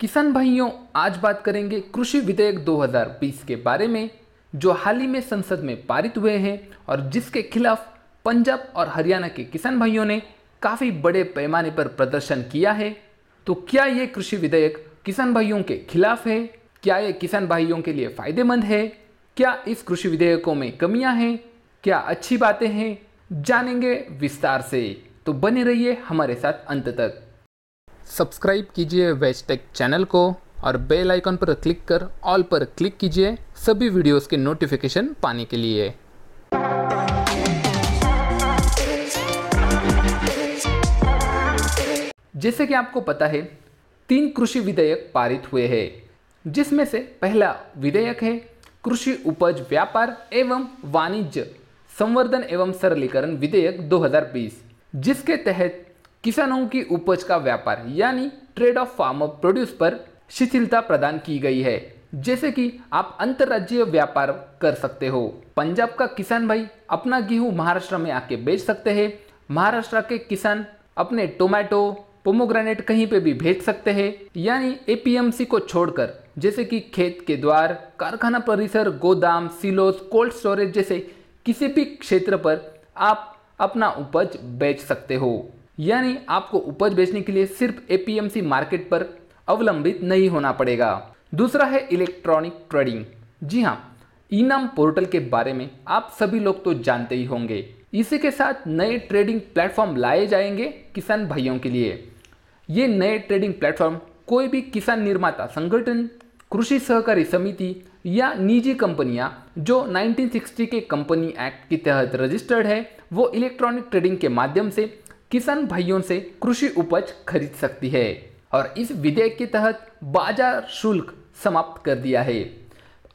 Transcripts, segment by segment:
किसान भाइयों, आज बात करेंगे कृषि विधेयक 2020 के बारे में, जो हाल ही में संसद में पारित हुए हैं और जिसके खिलाफ पंजाब और हरियाणा के किसान भाइयों ने काफ़ी बड़े पैमाने पर प्रदर्शन किया है। तो क्या ये कृषि विधेयक किसान भाइयों के खिलाफ है? क्या ये किसान भाइयों के लिए फायदेमंद है? क्या इस कृषि विधेयकों में कमियां हैं? क्या अच्छी बातें हैं? जानेंगे विस्तार से, तो बने रहिए हमारे साथ अंत तक। सब्सक्राइब कीजिए वेजटेक चैनल को और बेल आइकन पर क्लिक कर ऑल पर क्लिक कीजिए सभी वीडियोस के नोटिफिकेशन पाने के लिए। जैसे कि आपको पता है, 3 कृषि विधेयक पारित हुए हैं, जिसमें से पहला विधेयक है कृषि उपज व्यापार एवं वाणिज्य संवर्धन एवं सरलीकरण विधेयक 2020, जिसके तहत किसानों की उपज का व्यापार यानी ट्रेड ऑफ फार्मर प्रोड्यूस पर शिथिलता प्रदान की गई है। जैसे कि आप अंतर्राज्यीय व्यापार कर सकते हो। पंजाब का किसान भाई अपना गेहूं महाराष्ट्र में आके बेच सकते हैं। महाराष्ट्र के किसान अपने टोमेटो पोमोग्रेनेट कहीं पे भी भेज सकते हैं, यानी एपीएमसी को छोड़कर, जैसे कि खेत के द्वार, कारखाना परिसर, गोदाम, सिलोस, कोल्ड स्टोरेज जैसे किसी भी क्षेत्र पर आप अपना उपज बेच सकते हो। यानी आपको उपज बेचने के लिए सिर्फ एपीएमसी मार्केट पर अवलंबित नहीं होना पड़ेगा। दूसरा है इलेक्ट्रॉनिक ट्रेडिंग। जी हाँ, ई-नाम पोर्टल के बारे में आप सभी लोग तो जानते ही होंगे। इसी के साथ नए ट्रेडिंग प्लेटफॉर्म लाए जाएंगे किसान भाइयों के लिए। ये नए ट्रेडिंग प्लेटफॉर्म कोई भी किसान निर्माता संगठन, कृषि सहकारी समिति या निजी कंपनियां जो 1960 के कंपनी एक्ट के तहत रजिस्टर्ड है, वो इलेक्ट्रॉनिक ट्रेडिंग के माध्यम से किसान भाइयों से कृषि उपज खरीद सकती है। और इस विधेयक के तहत बाजार शुल्क समाप्त कर दिया है।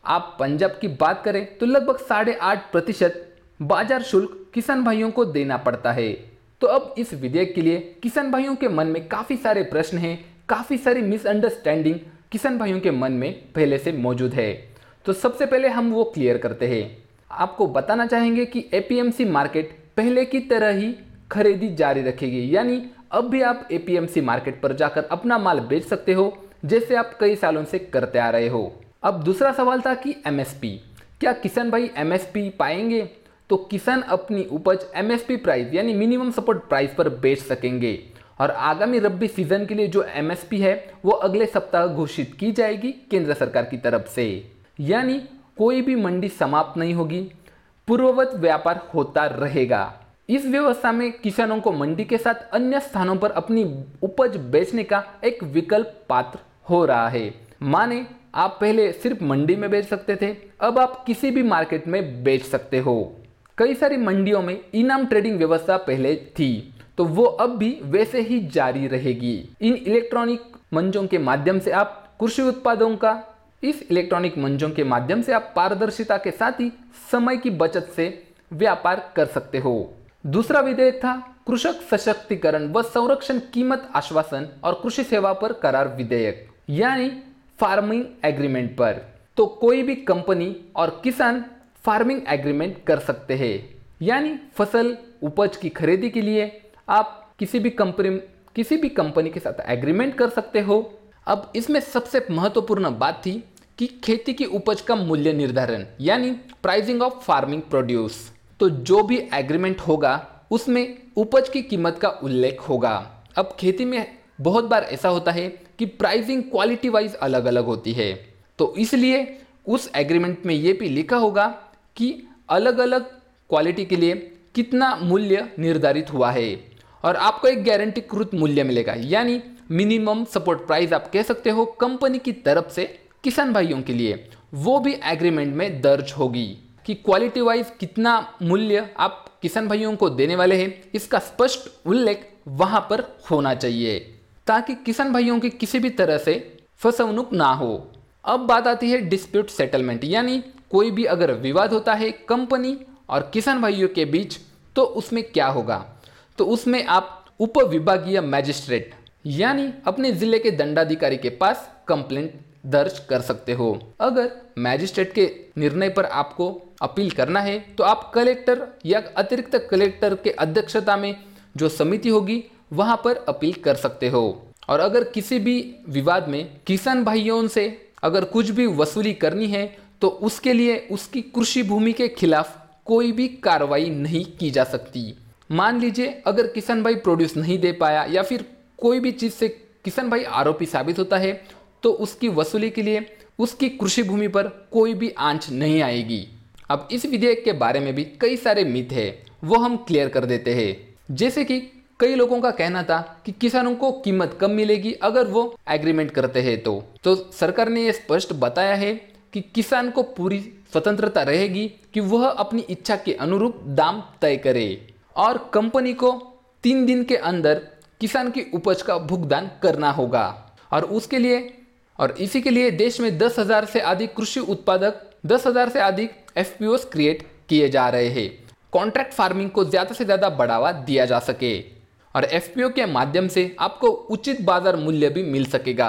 आप पंजाब की बात करें तो लगभग 8.5% बाजार शुल्क किसान भाइयों को देना पड़ता है। तो अब इस विधेयक के लिए किसान भाइयों के मन में काफ़ी सारे प्रश्न हैं, काफ़ी सारी मिसअंडरस्टैंडिंग किसान भाइयों के मन में पहले से मौजूद है। तो सबसे पहले हम वो क्लियर करते हैं। आपको बताना चाहेंगे कि एपीएमसी मार्केट पहले की तरह ही खरीदी जारी रखेगी, यानी अब भी आप एपीएमसी मार्केट पर जाकर अपना माल बेच सकते हो, जैसे आप कई सालों से करते आ रहे हो। अब दूसरा सवाल था कि एमएसपी, क्या किसान भाई एमएसपी पाएंगे? तो किसान अपनी उपज एमएसपी प्राइस यानी मिनिमम सपोर्ट प्राइस पर बेच सकेंगे। और आगामी रब्बी सीजन के लिए जो एमएसपी है वो अगले सप्ताह घोषित की जाएगी केंद्र सरकार की तरफ से। यानी कोई भी मंडी समाप्त नहीं होगी, पूर्ववत व्यापार होता रहेगा। इस व्यवस्था में किसानों को मंडी के साथ अन्य स्थानों पर अपनी उपज बेचने का एक विकल्प पात्र हो रहा है। माने आप पहले सिर्फ मंडी में बेच सकते थे, अब आप किसी भी मार्केट में बेच सकते हो। कई सारी मंडियों में इनाम ट्रेडिंग व्यवस्था पहले थी, तो वो अब भी वैसे ही जारी रहेगी। इन इलेक्ट्रॉनिक मंचों के माध्यम से आप कृषि उत्पादों का पारदर्शिता के साथ ही समय की बचत से व्यापार कर सकते हो। दूसरा विधेयक था कृषक सशक्तिकरण व संरक्षण कीमत आश्वासन और कृषि सेवा पर करार विधेयक, यानी फार्मिंग एग्रीमेंट पर। तो कोई भी कंपनी और किसान फार्मिंग एग्रीमेंट कर सकते हैं, यानी फसल उपज की खरीदी के लिए आप किसी भी कंपनी के साथ एग्रीमेंट कर सकते हो। अब इसमें सबसे महत्वपूर्ण बात थी कि खेती की उपज का मूल्य निर्धारण, यानी प्राइसिंग ऑफ फार्मिंग प्रोड्यूस। तो जो भी एग्रीमेंट होगा उसमें उपज की कीमत का उल्लेख होगा। अब खेती में बहुत बार ऐसा होता है कि प्राइसिंग क्वालिटी वाइज अलग अलग होती है, तो इसलिए उस एग्रीमेंट में ये भी लिखा होगा कि अलग अलग क्वालिटी के लिए कितना मूल्य निर्धारित हुआ है और आपको एक गारंटीकृत मूल्य मिलेगा, यानी मिनिमम सपोर्ट प्राइस आप कह सकते हो कंपनी की तरफ से किसान भाइयों के लिए, वो भी एग्रीमेंट में दर्ज होगी कि क्वालिटी वाइज कितना मूल्य आप किसान भाइयों को देने वाले हैं, इसका स्पष्ट उल्लेख वहां पर होना चाहिए, ताकि किसान भाइयों की किसी भी तरह से फसवनुक ना हो। अब बात आती है डिस्प्यूट सेटलमेंट, यानी कोई भी अगर विवाद होता है कंपनी और किसान भाइयों के बीच, तो उसमें क्या होगा? तो उसमें आप उप विभागीय मैजिस्ट्रेट यानी अपने जिले के दंडाधिकारी के पास कंप्लेंट दर्ज कर सकते हो। अगर मैजिस्ट्रेट के निर्णय पर आपको अपील करना है तो आप कलेक्टर या अतिरिक्त कलेक्टर के अध्यक्षता में जो समिति होगी वहां पर अपील कर सकते हो। और अगर किसी भी विवाद में किसान भाइयों से अगर कुछ भी वसूली करनी है तो उसके लिए उसकी कृषि भूमि के खिलाफ कोई भी कार्रवाई नहीं की जा सकती। मान लीजिए अगर किसान भाई प्रोड्यूस नहीं दे पाया या फिर कोई भी चीज़ से किसान भाई आरोपी साबित होता है तो उसकी वसूली के लिए उसकी कृषि भूमि पर कोई भी आंच नहीं आएगी। अब इस विधेयक के बारे में भी कई सारे मिथ है, वो हम क्लियर कर देते हैं। जैसे कि कई लोगों का कहना था कि किसानों को कीमत कम मिलेगी अगर वो एग्रीमेंट करते हैं तो सरकार ने ये स्पष्ट बताया है कि किसान को पूरी स्वतंत्रता रहेगी कि वह अपनी इच्छा के अनुरूप दाम तय करे और कंपनी को 3 दिन के अंदर किसान की उपज का भुगतान करना होगा। और इसी के लिए देश में 10,000 से अधिक कृषि उत्पादक 10,000 से अधिक FPOs क्रिएट किए जा रहे हैं। कॉन्ट्रैक्ट फार्मिंग को ज़्यादा से ज़्यादा बढ़ावा दिया जा सके और FPO के माध्यम से आपको उचित बाजार मूल्य भी मिल सकेगा।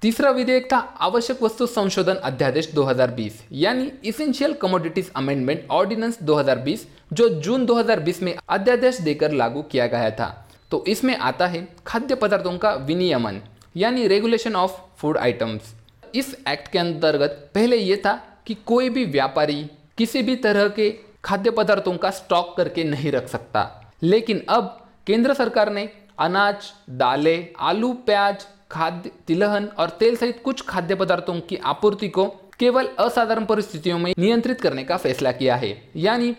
तीसरा विधेयक था आवश्यक वस्तु संशोधन अध्यादेश 2020 यानी इसेंशियल कमोडिटीज अमेंडमेंट ऑर्डिनेंस 2020, जो जून 2020 में अध्यादेश देकर लागू किया गया था। तो इसमें आता है खाद्य पदार्थों का विनियमन यानी रेगुलेशन ऑफ फूड आइटम्स। इस एक्ट के अंतर्गत पहले ये था कि कोई भी व्यापारी किसी भी तरह के खाद्य पदार्थों का स्टॉक करके नहीं रख सकता, लेकिन अब केंद्र सरकार ने अनाज, दालें, आलू, प्याज, खाद्य तिलहन और तेल सहित कुछ खाद्य पदार्थों की आपूर्ति को केवल असाधारण परिस्थितियों में नियंत्रित करने का फैसला किया है। यानी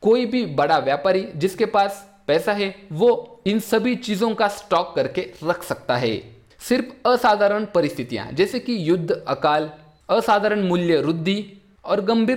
कोई भी बड़ा व्यापारी जिसके पास पैसा है वो इन सभी चीज़ों का स्टॉक करके रख सकता है। सिर्फ असाधारण परिस्थितियां जैसे कि युद्ध, अकाल, असाधारण मूल्य वृद्धि और गंभीर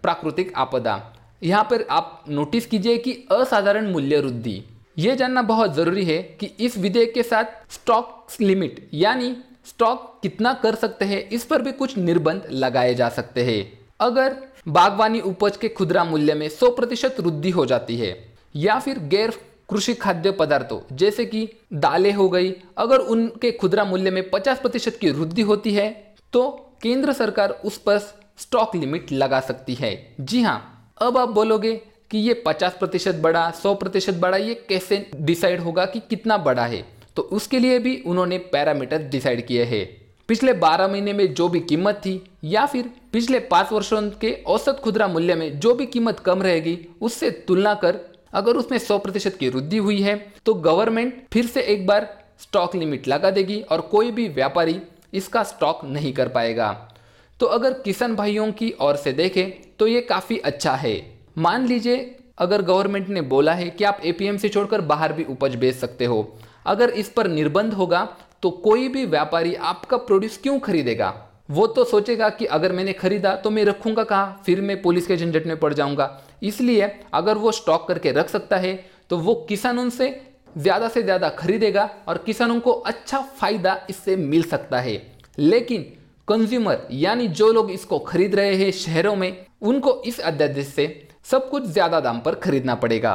प्राकृतिक आपदा। यहाँ पर आप नोटिस कीजिए कि असाधारण मूल्य वृद्धि, ये जानना बहुत ज़रूरी है कि इस विधेयक के साथ स्टॉक लिमिट यानी स्टॉक कितना कर सकते हैं इस पर भी कुछ निर्बंध लगाए जा सकते हैं। अगर बागवानी उपज के खुदरा मूल्य में 100% वृद्धि हो जाती है या फिर गैर कृषि खाद्य पदार्थों जैसे कि दालें हो गई, अगर उनके खुदरा मूल्य में 50% की वृद्धि होती है तो केंद्र सरकार उस पर स्टॉक लिमिट लगा सकती है। जी हाँ, अब आप बोलोगे कि ये 50% बढ़ा, 100% बढ़ा, ये कैसे डिसाइड होगा कि कितना बड़ा है? तो उसके लिए भी उन्होंने पैरामीटर डिसाइड किए हैं। पिछले 12 महीने में जो भी कीमत थी या फिर पिछले 5 वर्षों के औसत खुदरा मूल्य में जो भी कीमत कम रहेगी उससे तुलना कर अगर उसमें 100% की वृद्धि हुई है तो गवर्नमेंट फिर से एक बार स्टॉक लिमिट लगा देगी और कोई भी व्यापारी इसका स्टॉक नहीं कर पाएगा। तो अगर किसान भाइयों की ओर से देखें तो ये काफ़ी अच्छा है। मान लीजिए अगर गवर्नमेंट ने बोला है कि आप APMC छोड़कर बाहर भी उपज बेच सकते हो, अगर इस पर निर्बंध होगा तो कोई भी व्यापारी आपका प्रोड्यूस क्यों खरीदेगा? वो तो सोचेगा कि अगर मैंने खरीदा तो मैं रखूंगा कहाँ, फिर मैं पुलिस के झंझट में पड़ जाऊंगा। इसलिए अगर वो स्टॉक करके रख सकता है तो वो किसानों से ज़्यादा खरीदेगा और किसानों को अच्छा फायदा इससे मिल सकता है। लेकिन कंज्यूमर यानी जो लोग इसको खरीद रहे हैं शहरों में, उनको इस अध्यादेश से सब कुछ ज़्यादा दाम पर खरीदना पड़ेगा।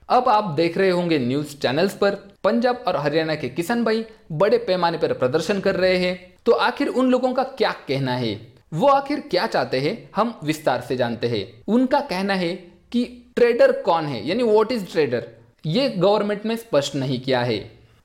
अब आप देख रहे होंगे न्यूज़ चैनल्स पर पंजाब और हरियाणा के किसान भाई बड़े पैमाने पर प्रदर्शन कर रहे हैं। तो आखिर उन लोगों का क्या कहना है, वो आखिर क्या चाहते हैं, हम विस्तार से जानते हैं। उनका कहना है कि ट्रेडर कौन है, यानी व्हाट इज ट्रेडर, ये गवर्नमेंट ने स्पष्ट नहीं किया है।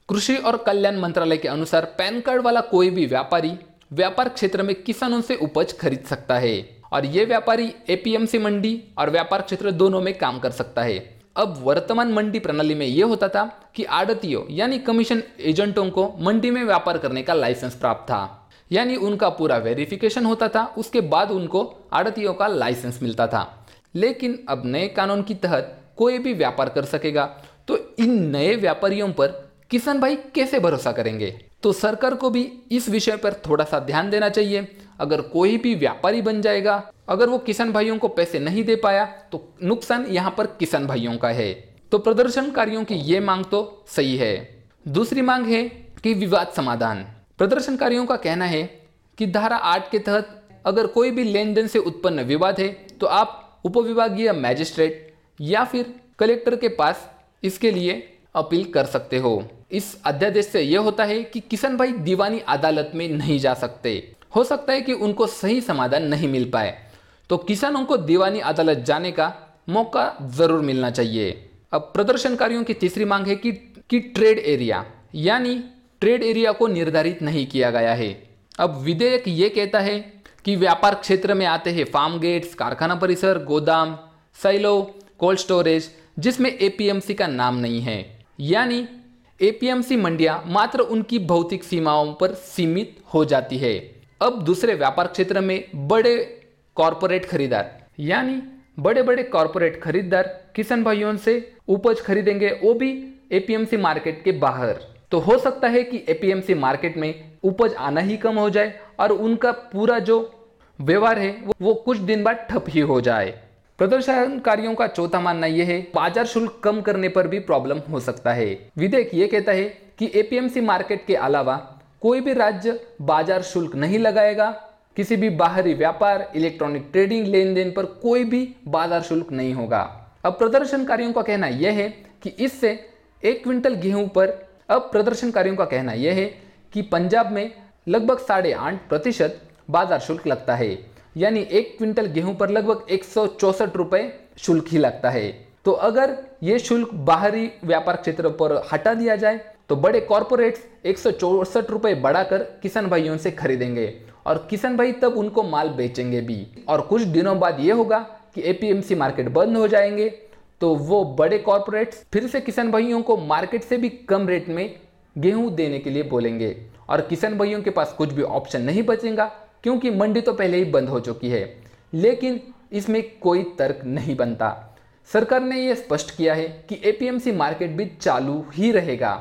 कृषि और कल्याण मंत्रालय के अनुसार पैन कार्ड वाला कोई भी व्यापारी व्यापार क्षेत्र में किसानों से उपज खरीद सकता है और ये व्यापारी APMC मंडी और व्यापार क्षेत्र दोनों में काम कर सकता है। अब वर्तमान मंडी प्रणाली में यह होता था कि आड़तियों यानी कमीशन एजेंटों को मंडी में व्यापार करने का लाइसेंस प्राप्त था, यानी उनका पूरा वेरिफिकेशन होता था, उसके बाद उनको आड़तियों का लाइसेंस मिलता था। लेकिन अब नए कानून के तहत कोई भी व्यापार कर सकेगा। तो इन नए व्यापारियों पर किसान भाई कैसे भरोसा करेंगे? तो सरकार को भी इस विषय पर थोड़ा सा ध्यान देना चाहिए। अगर कोई भी व्यापारी बन जाएगा, अगर वो किसान भाइयों को पैसे नहीं दे पाया तो नुकसान यहाँ पर किसान भाइयों का है। तो प्रदर्शनकारियों की ये मांग तो सही है। दूसरी मांग है कि विवाद समाधान। प्रदर्शनकारियों का कहना है कि धारा 8 के तहत अगर कोई भी लेन देन से उत्पन्न विवाद है तो आप उपविभागीय मैजिस्ट्रेट या फिर कलेक्टर के पास इसके लिए अपील कर सकते हो। इस अध्यादेश से यह होता है कि किसान भाई दीवानी अदालत में नहीं जा सकते। हो सकता है कि उनको सही समाधान नहीं मिल पाए, तो किसानों को दीवानी अदालत जाने का मौका जरूर मिलना चाहिए। अब प्रदर्शनकारियों की तीसरी मांग है कि ट्रेड एरिया यानी ट्रेड एरिया को निर्धारित नहीं किया गया है। अब विधेयक ये कहता है कि व्यापार क्षेत्र में आते हैं फार्म गेट्स, कारखाना परिसर, गोदाम, साइलो, कोल्ड स्टोरेज, जिसमें एपीएमसी का नाम नहीं है। यानी एपीएमसी मंडियां मात्र उनकी भौतिक सीमाओं पर सीमित हो जाती है। अब दूसरे व्यापार क्षेत्र में बड़े कॉरपोरेट खरीदार, यानी बड़े बड़े कॉरपोरेट खरीदार किसान भाइयों से उपज खरीदेंगे, वो भी एपीएमसी मार्केट के बाहर। तो हो सकता है कि एपीएमसी मार्केट में उपज आना ही कम हो जाए और उनका पूरा जो व्यवहार है वो कुछ दिन बाद ठप ही हो जाए। प्रदर्शनकारियों का चौथा मानना यह है बाजार शुल्क कम करने पर भी प्रॉब्लम हो सकता है। विधेयक ये कहता है कि एपीएमसी मार्केट के अलावा कोई भी राज्य बाजार शुल्क नहीं लगाएगा। किसी भी बाहरी व्यापार, इलेक्ट्रॉनिक ट्रेडिंग, लेन देन पर कोई भी बाजार शुल्क नहीं होगा। अब प्रदर्शनकारियों का कहना यह है कि इससे 1 क्विंटल गेहूं पर पंजाब में लगभग 8.5% बाजार शुल्क लगता है, यानी 1 क्विंटल गेहूं पर लगभग 164 रुपए शुल्क ही लगता है। तो अगर ये शुल्क बाहरी व्यापार क्षेत्र पर हटा दिया जाए तो बड़े कॉरपोरेट्स 164 रुपए बढ़ाकर किसान भाइयों से खरीदेंगे और किसान भाई तब उनको माल बेचेंगे भी। और कुछ दिनों बाद ये होगा कि एपीएमसी मार्केट बंद हो जाएंगे, तो वो बड़े कॉरपोरेट्स फिर से किसान भाइयों को मार्केट से भी कम रेट में गेहूं देने के लिए बोलेंगे और किसान भाइयों के पास कुछ भी ऑप्शन नहीं बचेगा, क्योंकि मंडी तो पहले ही बंद हो चुकी है। लेकिन इसमें कोई तर्क नहीं बनता। सरकार ने यह स्पष्ट किया है कि एपीएमसी मार्केट भी चालू ही रहेगा,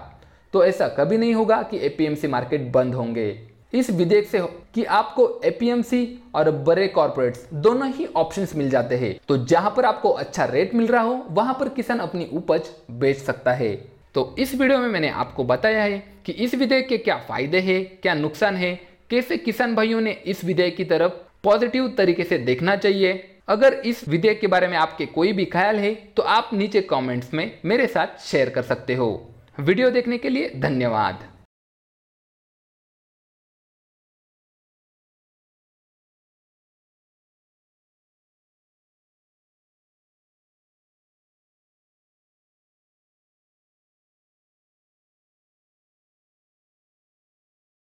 तो ऐसा कभी नहीं होगा कि एपीएमसी मार्केट बंद होंगे। इस विधेयक से कि आपको एपीएमसी और बड़े कॉर्पोरेट्स दोनों ही ऑप्शंस मिल जाते हैं, तो जहां पर आपको अच्छा रेट मिल रहा हो वहां पर किसान अपनी उपज बेच सकता है। तो इस वीडियो में मैंने आपको बताया है कि इस विधेयक के क्या फायदे हैं, क्या नुकसान है, कैसे किसान भाइयों ने इस विधेयक की तरफ पॉजिटिव तरीके से देखना चाहिए। अगर इस विधेयक के बारे में आपके कोई भी ख्याल है तो आप नीचे कमेंट्स में मेरे साथ शेयर कर सकते हो। वीडियो देखने के लिए धन्यवाद।